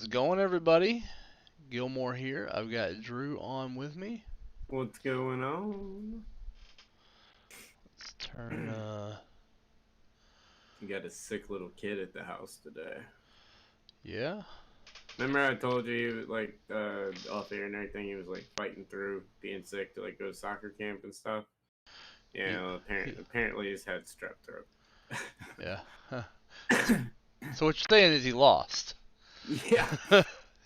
How's it going, everybody? Gilmore here. I've got Drew on with me. What's going on? Let's turn, You got a sick little kid at the house today. yeah. Remember I told you he was like off air and everything, he was like fighting through being sick to like go to soccer camp and stuff. He, Yeah, well, he, apparently he's had strep throat. yeah. Huh. So what you're saying is he lost. Yeah.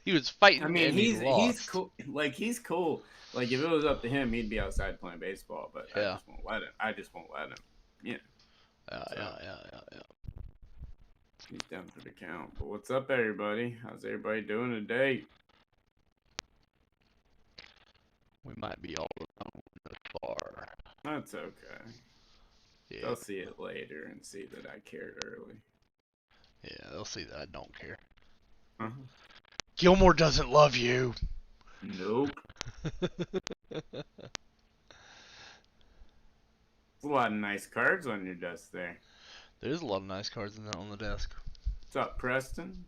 He was I fighting mean and he he's lost. cool, like he's cool. Like if it was up to him, he'd be outside playing baseball, but I Yeah. just won't let him. I just won't let him. Yeah. Yeah, So yeah, yeah, yeah, yeah. he's down for the count. But what's up everybody? How's everybody doing today? We might be all alone thus far. That's okay. Yeah. They'll see it later and see that I cared early. Yeah, they'll see that I don't care. Uh-huh. Gilmore doesn't love you. Nope. There's a lot of nice cards on your desk there. There's a lot of nice cards in that on the desk. What's up, Preston?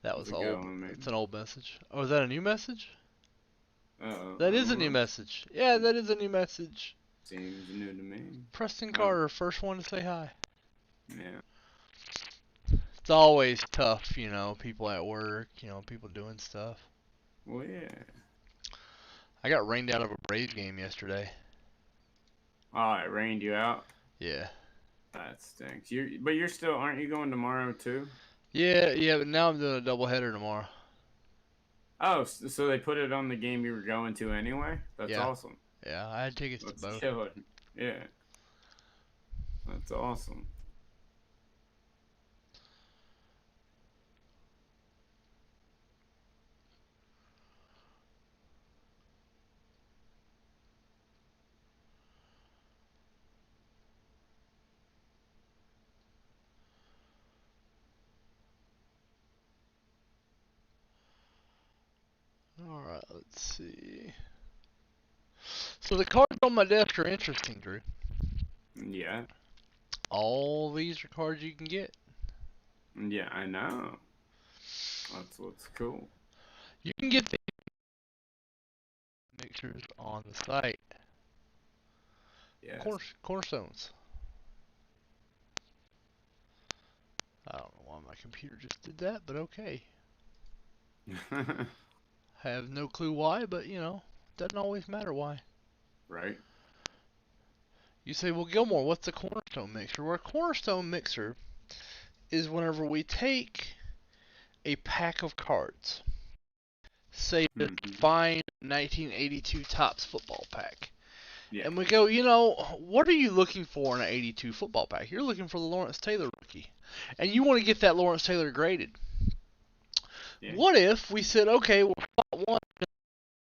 That How's was it old. going, It's man? an old message. Oh, is that a new message? I That is a don't new know. message. Yeah, that is a new message. Seems new to me. Preston Oh, Carter, first one to say hi. yeah. It's always tough, people at work, people doing stuff. Well, yeah. I got rained out of a Braves game yesterday. Oh, it rained you out? Yeah. That stinks. But you're still, aren't you going tomorrow, too? Yeah, yeah, but now I'm doing a doubleheader tomorrow. Oh, so they put it on the game you were going to anyway? That's Yeah. awesome. Yeah, I had tickets to Let's both. kill it. Yeah, that's awesome. Alright, let's see. So the cards on my desk are interesting, Drew. Yeah. All these are cards you can get. Yeah, I know. That's what's cool. You can get the mixers on the site. Yes. Cornerstones. I don't know why my computer just did that, but okay. I have no clue why, but doesn't always matter why. Right? You say, well, Gilmore, what's a cornerstone mixer? Well, a cornerstone mixer is whenever we take a pack of cards, say this Hmm. fine 1982 Topps football pack, Yeah. and we go, what are you looking for in an 82 football pack? You're looking for the Lawrence Taylor rookie, and you want to get that Lawrence Taylor graded. Yeah. What if we said, okay, well, spot one is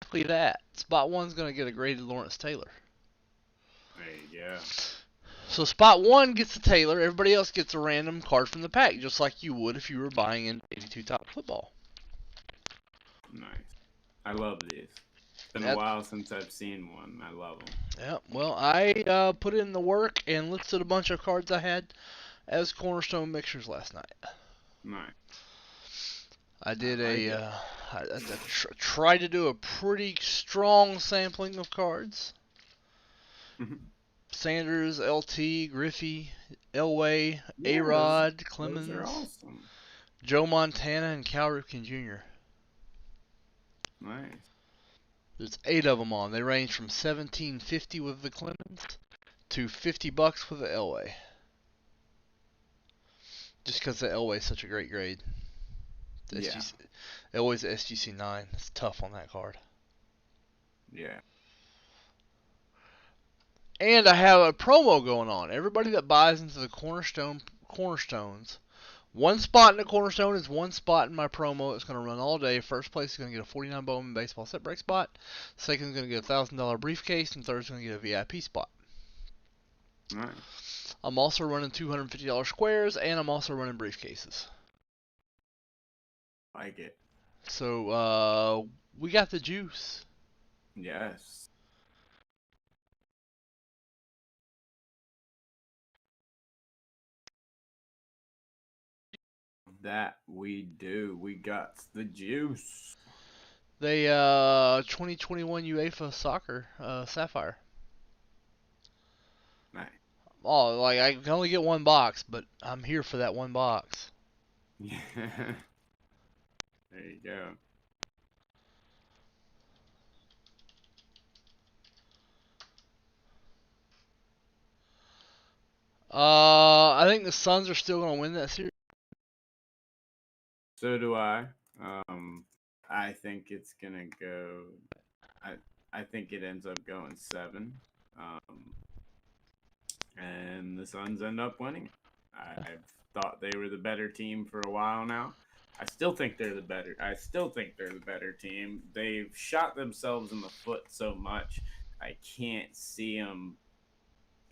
exactly that. Spot one's going to get a graded Lawrence Taylor. There you go. So spot one gets the Taylor, everybody else gets a random card from the pack, just like you would if you were buying an 82 top football. Nice. I love these. It's been a That, while since I've seen one. I love them. yeah, well, I put in the work and listed a bunch of cards I had as Cornerstone Mixers last night. Nice. I I did like a, it. tried to do a pretty strong sampling of cards. Sanders, LT, Griffey, Elway, Yeah, A-Rod, those are Clemens, awesome. Joe Montana, and Cal Ripken Jr. Nice. There's 8 of them on. They range from 1750 with the Clemens to $50 with the Elway. Just because the Elway is such a great grade. The Yeah. SGC, Elway's SGC 9. It's tough on that card. Yeah. And I have a promo going on. Everybody that buys into the Cornerstones, one spot in the Cornerstone is one spot in my promo. It's going to run all day. First place is going to get a 49 Bowman baseball set break spot. Second is going to get a $1,000 briefcase, and third is going to get a VIP spot. Nice. I'm also running $250 squares, and I'm also running briefcases. Like it. So we got the juice. Yes. That we do. We got the juice. They 2021 UEFA Soccer Sapphire. Nice. Oh, like I can only get one box, but I'm here for that one box. Yeah. There you go. I think the Suns are still gonna win that series. So do I. Um, I think it's gonna go. I I think it ends up going 7. Um, and the Suns end up winning. I've thought they were the better team for a while now. I still think they're the better. I still think they're the better team. They've shot themselves in the foot so much. I can't see them.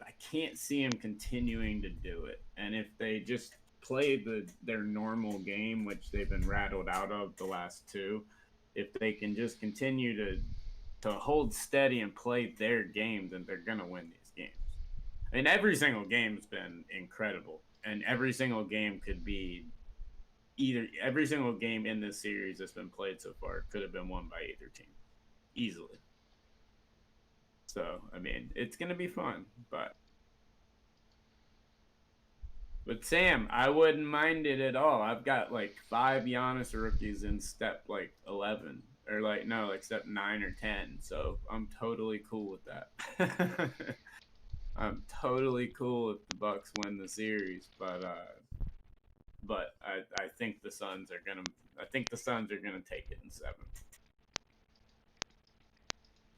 I can't see them continuing to do it. And if they just play their normal game, which they've been rattled out of the last two, if they can just continue to hold steady and play their game, then they're gonna win these games. And every single game's been incredible, and every single game could be either every single game in this series that's been played so far could have been won by either team easily. So I mean, it's gonna be fun, but Sam, I wouldn't mind it at all. I've got like 5 Giannis rookies in step like 11, or like no, like step 9 or 10. So I'm totally cool with that. I'm totally cool if the Bucks win the series, but I think the Suns are gonna take it in 7.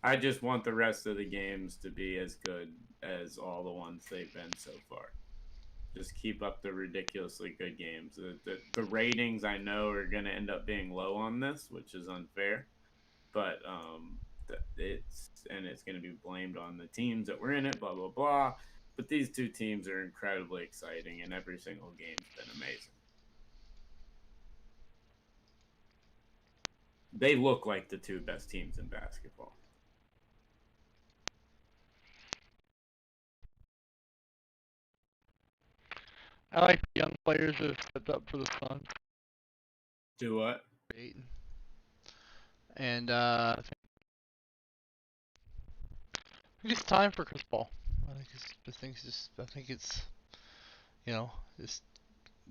I just want the rest of the games to be as good as all the ones they've been so far. Just keep up the ridiculously good games. The ratings I know are going to end up being low on this, which is unfair, but it's going to be blamed on the teams that were in it. Blah blah blah. But these two teams are incredibly exciting, and every single game's been amazing. They look like the two best teams in basketball. I like the young players that have stepped up for the Suns. Do what? And I think it's time for Chris Paul. I think it's you know, it's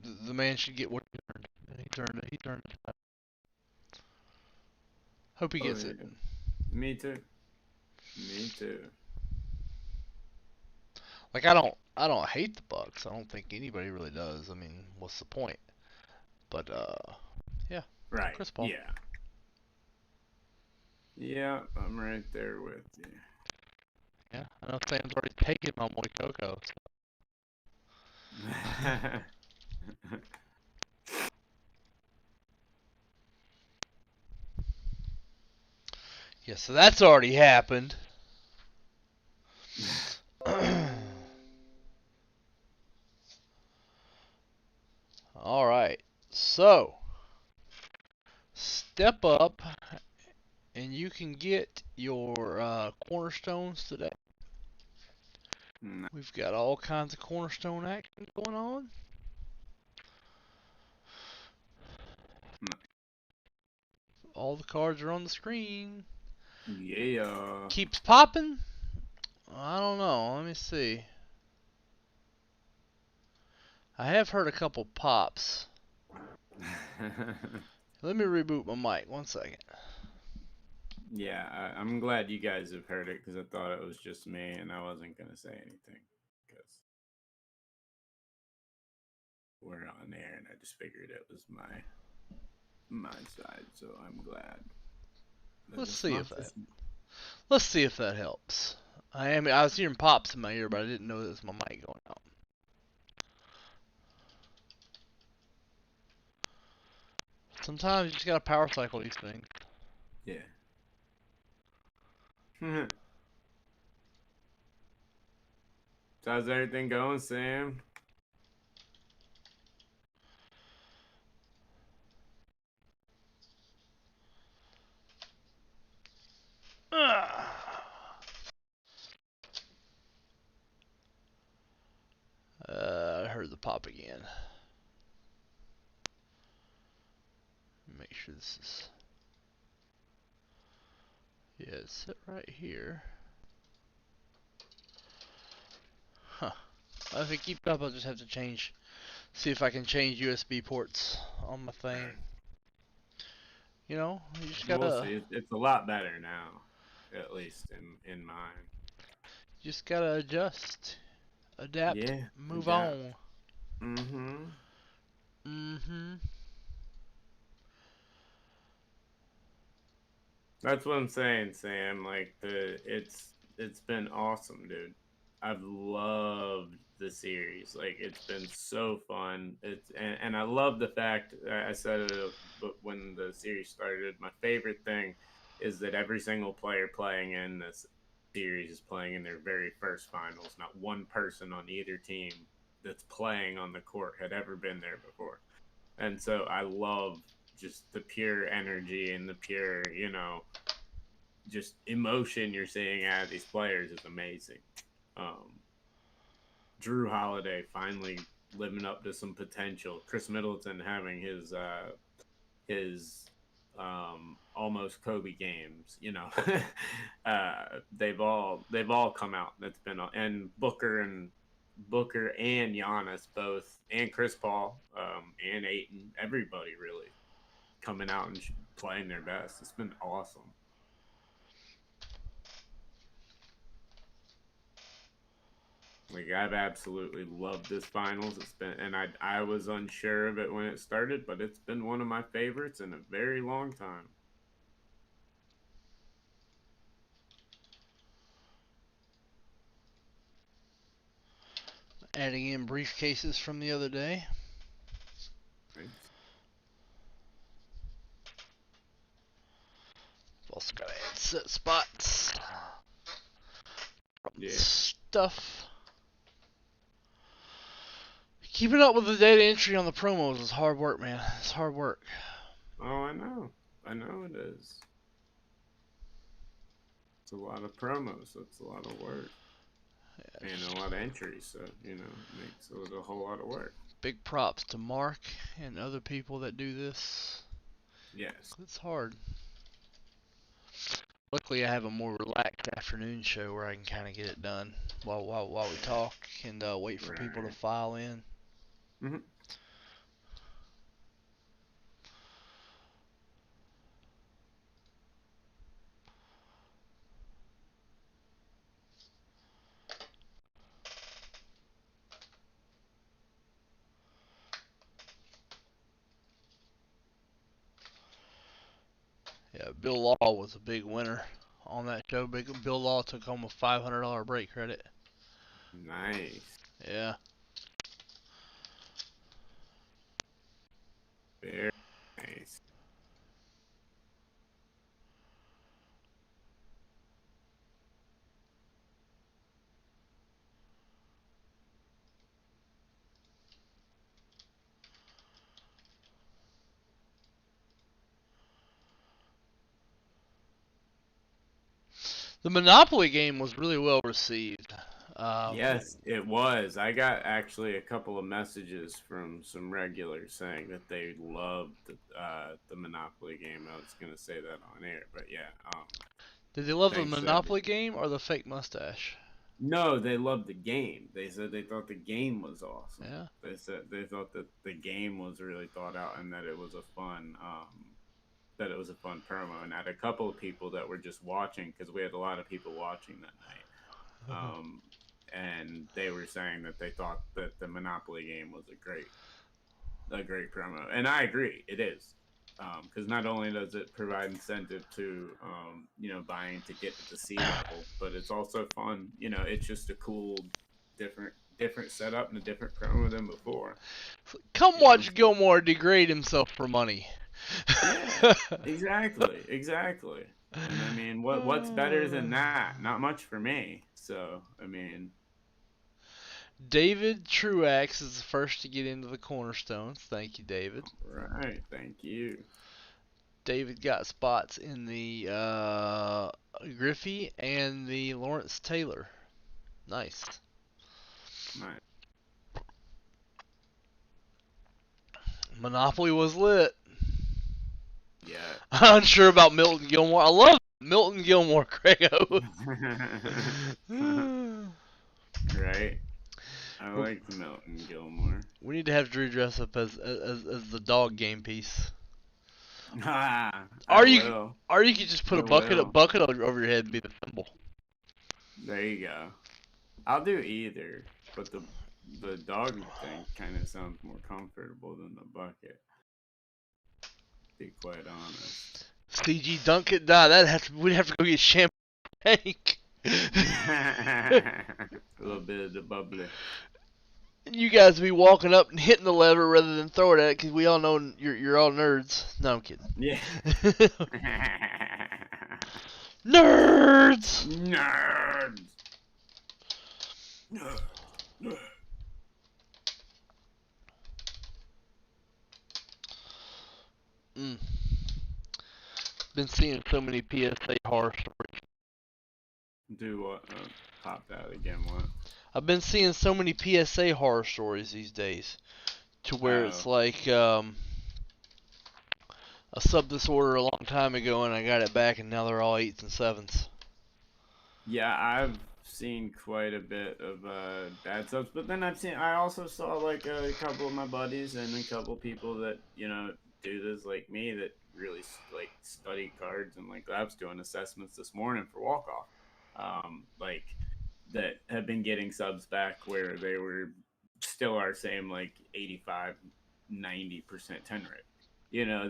the man should get what he earned. And he's earned it. He's earned it. Hope he Oh gets yeah, it. me too. Me too. Like I don't hate the Bucks. I don't think anybody really does. I mean, what's the point? But yeah, Right. Chris Paul. Yeah. Yeah, I'm right there with you. Yeah, I know Sam's already taken my boy Coco. So. Yeah, so that's already happened. All right. So, step up and you can get your cornerstones today. No. We've got all kinds of cornerstone action going on. No. All the cards are on the screen. Yeah. Keeps popping. I don't know. Let me see. I have heard a couple pops. Let me reboot my mic. 1 second. Yeah, I'm glad you guys have heard it because I thought it was just me and I wasn't going to say anything because we're on air and I just figured it was my side. So I'm glad. Let's see if that. Let's see if that helps. I was hearing pops in my ear, but I didn't know that was my mic going out. Sometimes you just gotta power cycle these things. Yeah. So how's everything going, Sam? I heard the pop again. Make sure this is. Yeah, it's set right here. Huh. If it keeps up, I'll just have to change. See if I can change USB ports on my thing. You know, you just We'll gotta, see. It's a lot better now, at least in mine. just gotta adjust, adapt, Yeah, move adapt. on. Mm-hmm. Mm-hmm. That's what I'm saying, Sam. Like it's been awesome, dude. I've loved the series. Like it's been so fun. And I love the fact I said it but when the series started. My favorite thing is that every single player playing in this series is playing in their very first finals. Not one person on either team that's playing on the court had ever been there before. And so I love just the pure energy and the pure, just emotion you're seeing out of these players is amazing. Um, Drew Holiday finally living up to some potential. Chris Middleton having his almost Kobe games. They've all come out. That's been and Booker and Giannis both, and Chris Paul, and Aiton. Everybody really coming out and playing their best. It's been awesome. Like I've absolutely loved this finals. It's been, and I was unsure of it when it started, but it's been one of my favorites in a very long time. Adding in briefcases from the other day. Thanks. Also gotta add set spots. Yeah. Stuff. Keeping up with the data entry on the promos is hard work, man. It's hard work. Oh, I know. I know it is. It's a lot of promos. So it's a lot of work and a lot of entries. So it makes it a whole lot of work. Big props to Mark and other people that do this. Yes. It's hard. Luckily, I have a more relaxed afternoon show where I can kind of get it done while we talk and wait for people to Right. file in. Hmm. Yeah, Bill Law was a big winner on that show. Bill Law took home a $500 break credit. Nice. Yeah. Very nice. The Monopoly game was really well received. Yes, it was. I got actually a couple of messages from some regulars saying that they loved the Monopoly game. I was gonna say that on air, but yeah, Did they love the they said Monopoly game or the fake mustache? no, they loved the game. They said they thought the game was awesome. Yeah. They said they thought that the game was really thought out and that it was a fun promo. And I had a couple of people that were just watching because we had a lot of people watching that night. Um, and they were saying that they thought that the Monopoly game was a great promo, and I agree, it is, because not only does it provide incentive to buying to get to the sea level, but it's also fun. It's just a cool, different setup and a different promo than before. Come You know, watch Gilmore degrade himself for money. yeah, exactly. And I mean, what's better than that? Not much for me. So I mean, David Truax is the first to get into the Cornerstones. Thank you, David. right. Thank you. David got spots in the Griffey and the Lawrence Taylor. Nice. Nice. Monopoly was lit. Unsure about Milton Gilmore. I love Milton Gilmore, Craigo. Right. I like Milton Gilmore. We need to have Drew dress up as the dog game piece. Ah, I Or you will. or you could just put I a will. bucket over your head and be the thimble. There you go. I'll do either, but the dog thing kind of sounds more comfortable than the bucket. To be quite honest. CG Duncan, nah, we'd have to go get champagne. A little bit of the bubbly. You guys be walking up and hitting the lever rather than throw it at it, because we all know you're all nerds. No, I'm kidding. Yeah. Nerds! Nerds. Mm. Been seeing so many PSA horror stories. Do what? Pop that again. What? I've been seeing so many PSA horror stories these days, to where it's Oh. like a sub disorder a long time ago, and I got it back, and now they're all 8s and 7s. Yeah, I've seen quite a bit of bad subs, but then I also saw like a couple of my buddies and a couple of people that do this like me that really like study cards, and like I was doing assessments this morning for walk off, like that have been getting subs back where they were still our same like 85, 90% ten rate. Yeah.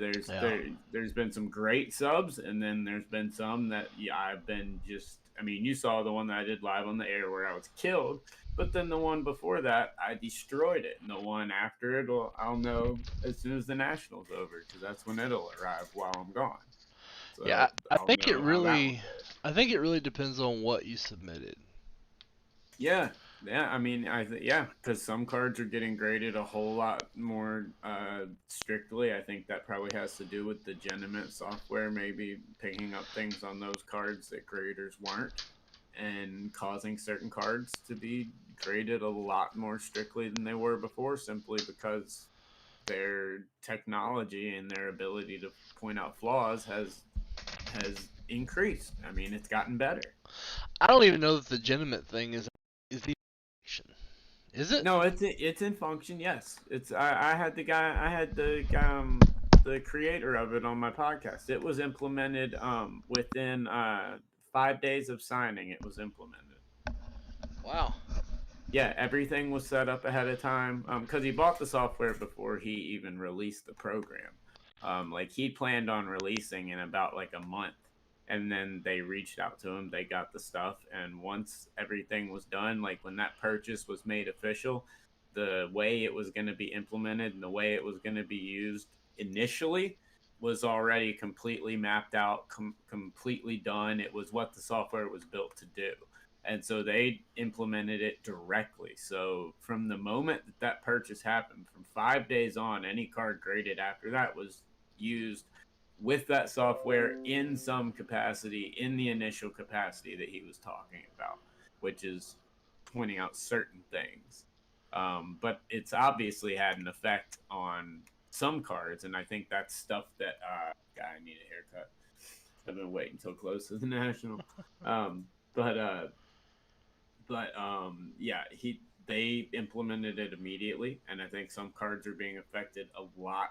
There's been some great subs, and then there's been some that I've been just. I mean, you saw the one that I did live on the air where I was killed, but then the one before that I destroyed it, and the one after it, I'll know as soon as the national's over, because that's when it'll arrive while I'm gone. Yeah, So I I'll think it know how that one really, goes. I think it really depends on what you submitted. Yeah, yeah. I mean, yeah, because some cards are getting graded a whole lot more strictly. I think that probably has to do with the Geniment software maybe picking up things on those cards that graders weren't, and causing certain cards to be graded a lot more strictly than they were before, simply because their technology and their ability to point out flaws has increased. I mean, it's gotten better. I don't even know that the Geniment thing is the action. Is it? No, it's in function. Yes, it's. I had the creator of it on my podcast. It was implemented within 5 days of signing. It was implemented. Wow. Yeah, everything was set up ahead of time because he bought the software before he even released the program. Like he planned on releasing in about like a month, and then they reached out to him. They got the stuff, and once everything was done, like when that purchase was made official, the way it was going to be implemented and the way it was going to be used initially was already completely mapped out, completely done. It was what the software was built to do, and so they implemented it directly. So from the moment that purchase happened, from 5 days on, any card graded after that was used with that software in some capacity, in the initial capacity that he was talking about, which is pointing out certain things. But it's obviously had an effect on some cards, and I think that's stuff that God, I need a haircut. I've been waiting until close to the national. Um, but yeah, they implemented it immediately, and I think some cards are being affected a lot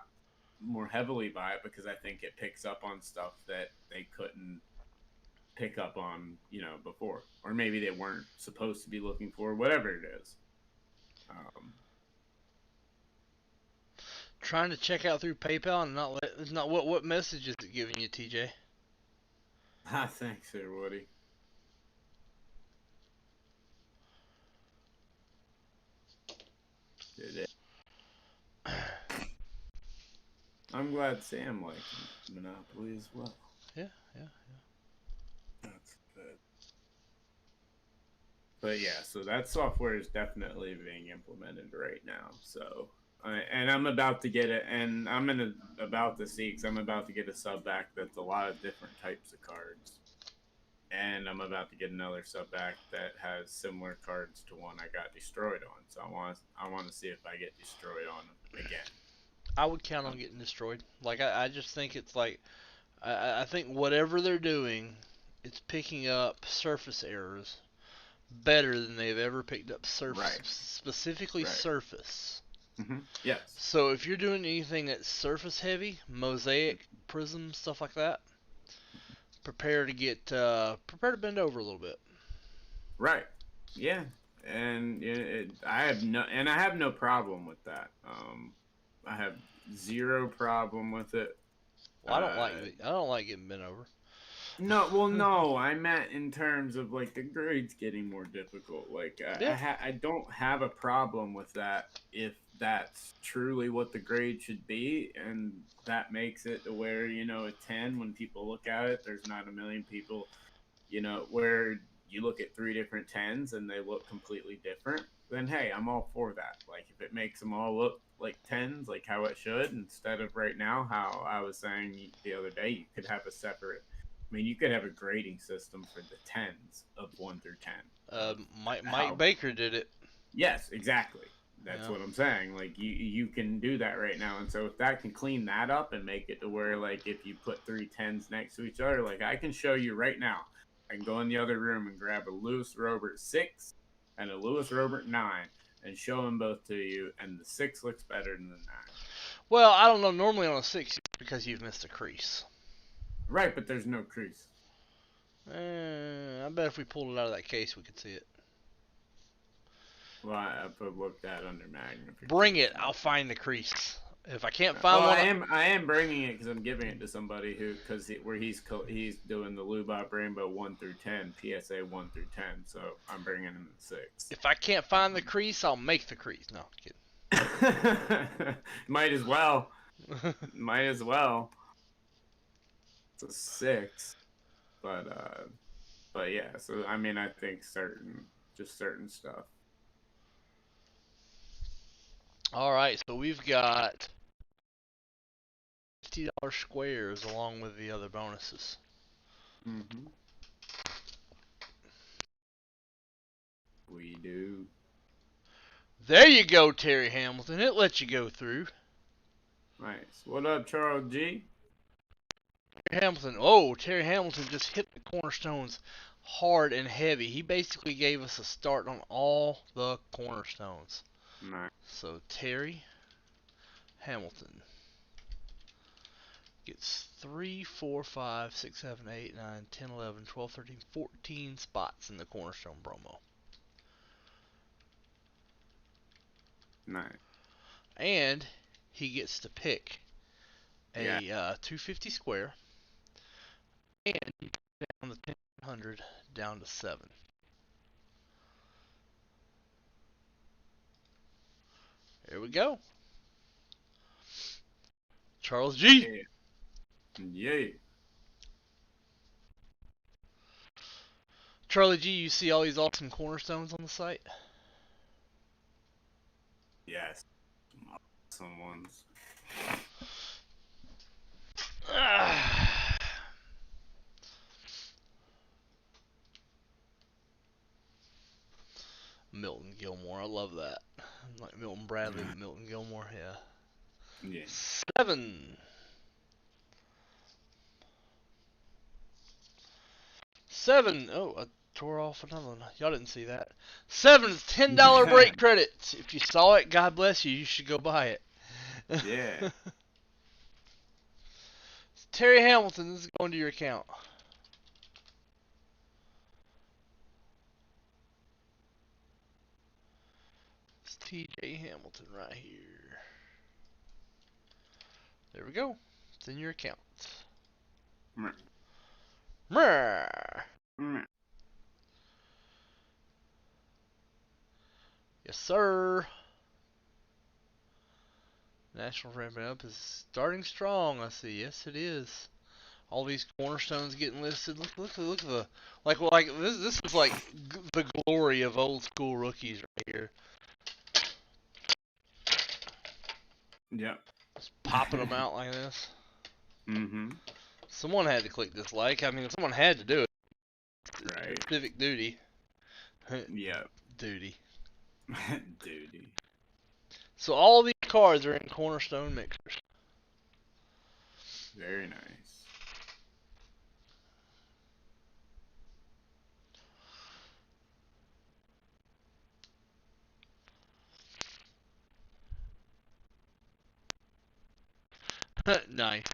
more heavily by it because I think it picks up on stuff that they couldn't pick up on, before, or maybe they weren't supposed to be looking for, whatever it is. Um, Trying to check out through PayPal and it's not what message is it giving you, TJ? Thanks, there, Woody. It is. I'm glad Sam liked Monopoly as well. Yeah, yeah. That's good. But yeah, so that software is definitely being implemented right now. So, and I'm about to get it, and about to see because I'm about to get a sub back that's a lot of different types of cards, and I'm about to get another sub back that has similar cards to one I got destroyed on. So I want to see if I get destroyed on again. I would count on getting destroyed. Like I just think it's like I think whatever they're doing, it's picking up surface errors better than they've ever picked up surface, Right. specifically Right. surface. Yes. So if you're doing anything that's surface heavy, mosaic, prism, stuff like that, prepare to bend over a little bit. Right. Yeah. And I have no problem with that. I have zero problem with it. Well, Uh, I don't like getting bent over. No, well, no, I meant in terms of like the grades getting more difficult. Like Yeah. I don't have a problem with that if that's truly what the grade should be, and that makes it to where a 10 when people look at it, there's not a million people, where you look at three different tens and they look completely different. Then hey, I'm all for that. Like if it makes them all look like tens, like how it should, instead of right now how I was saying the other day, you could have a separate. I mean, you could have a grading system for the tens of 1 through 10 of Mike how. Baker did it. Yes, exactly. That's Yeah. what I'm saying. Like you can do that right now, and so if that can clean that up and make it to where like if you put three tens next to each other, like I can show you right now. I can go in the other room and grab a Lewis Robert 6 and a Lewis Robert 9 and show them both to you, and the 6 looks better than the 9. Well, I don't know. Normally on a 6, because you've missed a crease. Right, but there's no crease. I bet if we pulled it out of that case, we could see it. Well, I put look that under Bring it. magnification. I'll find the crease. If I can't Well, find one, I am bringing it because I'm giving it to somebody where he's doing the Lubop Rainbow 1 through 10 PSA 1 through 10. So I'm bringing him the 6. if I can't find the crease, I'll make the crease. No, Might as well. Might as well. It's a 6, but yeah. So I mean, I think certain stuff. All right, so we've got $50 squares along with the other bonuses. Mm-hmm. We do. There you go, Terry Hamilton. It let you go through. Nice. What up, Charles G? Terry Hamilton. Oh, Terry Hamilton just hit the cornerstones hard and heavy. He basically gave us a start on all the cornerstones. Nice. So Terry Hamilton gets 3, 4, 5, 6, 7, 8, 9, 10, 11, 12, 13, 14 spots in the Cornerstone promo. Nice. And he gets to pick Yeah. a 250 square and down the 100 down to 7. There we go. Charles G. Yeah. Yeah. Charlie G, you see all these awesome cornerstones on the site? Yes. Some ones. Milton Gilmore, I love that. Like Milton Bradley, but Milton Gilmore, yeah. Yeah. 7. 7. Oh, I tore off another one. Y'all didn't see that. 7 is $10 break credit. If you saw it, God bless you. You should go buy it. Yeah. Terry Hamilton, this is going to your account. It's TJ Hamilton right here. There we go. It's in your account. Yes, sir. National ramping up is starting strong. I see. Yes, it is. All these cornerstones getting listed. Look at the like this is like the glory of old school rookies right here. Yep. Just popping them out like this. Mm-hmm. Someone had to click dislike. I mean, someone had to do it. It's Right. civic duty. Yep. Duty. Duty. So all these cards are in Cornerstone Mixers. Very nice. Nice.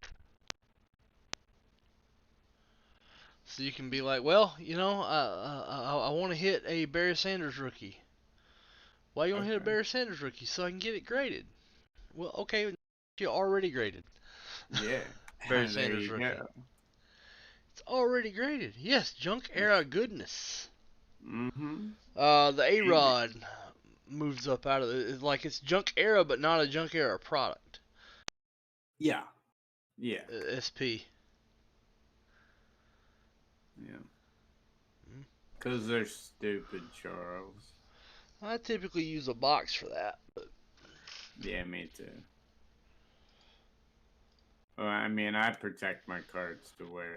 So you can be like, well, I want to hit a Barry Sanders rookie. Why you want to hit a Okay. Barry Sanders rookie? So I can get it graded. Well, okay, you already graded. Yeah. Barry There Sanders you rookie. go. It's already graded. Yes, junk era goodness. Mm-hmm. The A Ain't it? Rod moves up out of it. It's like it's junk era, but not a junk era product. Yeah. Yeah. SP. Yeah. Mm. Because they're stupid, Charles. I typically use a box for that. But Yeah, me too. Well, I mean, I protect my cards to where,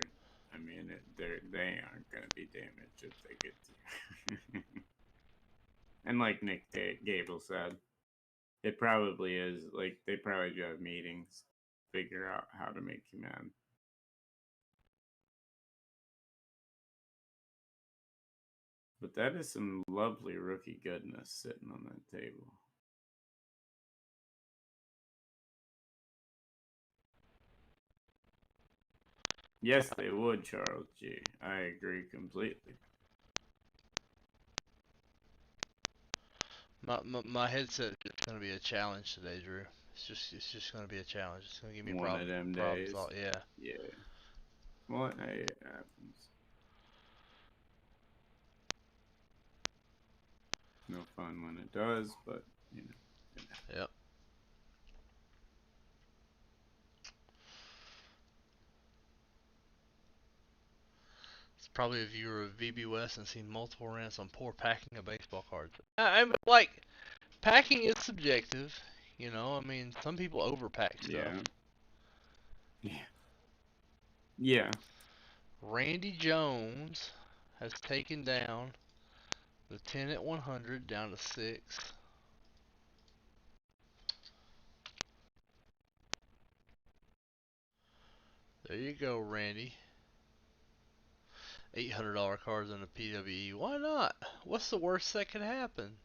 I mean, they aren't gonna be damaged if they get to. And like Nick Gable said, it probably is like they probably do have meetings, figure out how to make you mad. But that is some lovely rookie goodness sitting on that table. Yes, they would, Charles G. I agree completely. my headset is gonna be a challenge today, Drew. It's just gonna be a challenge. It's gonna give me One of them problems days. all yeah. Yeah. Well, hey, it happens. No fun when it does, but you know, it happens. Yep. It's probably if you were a VB West and seen multiple rants on poor packing of baseball cards. I'm like packing is subjective, you know. I mean, some people overpack stuff. Yeah. Yeah. Yeah. Randy Jones has taken down the 10 at 100 down to 6. There you go, Randy. $800 cards in a PWE. Why not? What's the worst that could happen?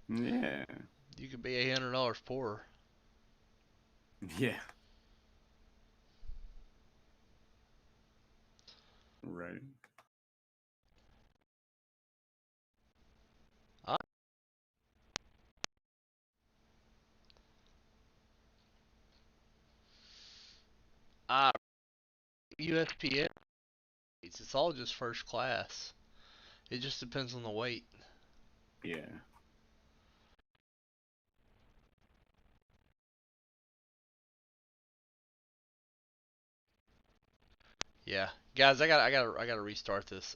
Yeah. You could be $800 poorer. Yeah. Right. I, I USPS. It's all just first class. It just depends on the weight. Yeah. Yeah, guys, I gotta restart this.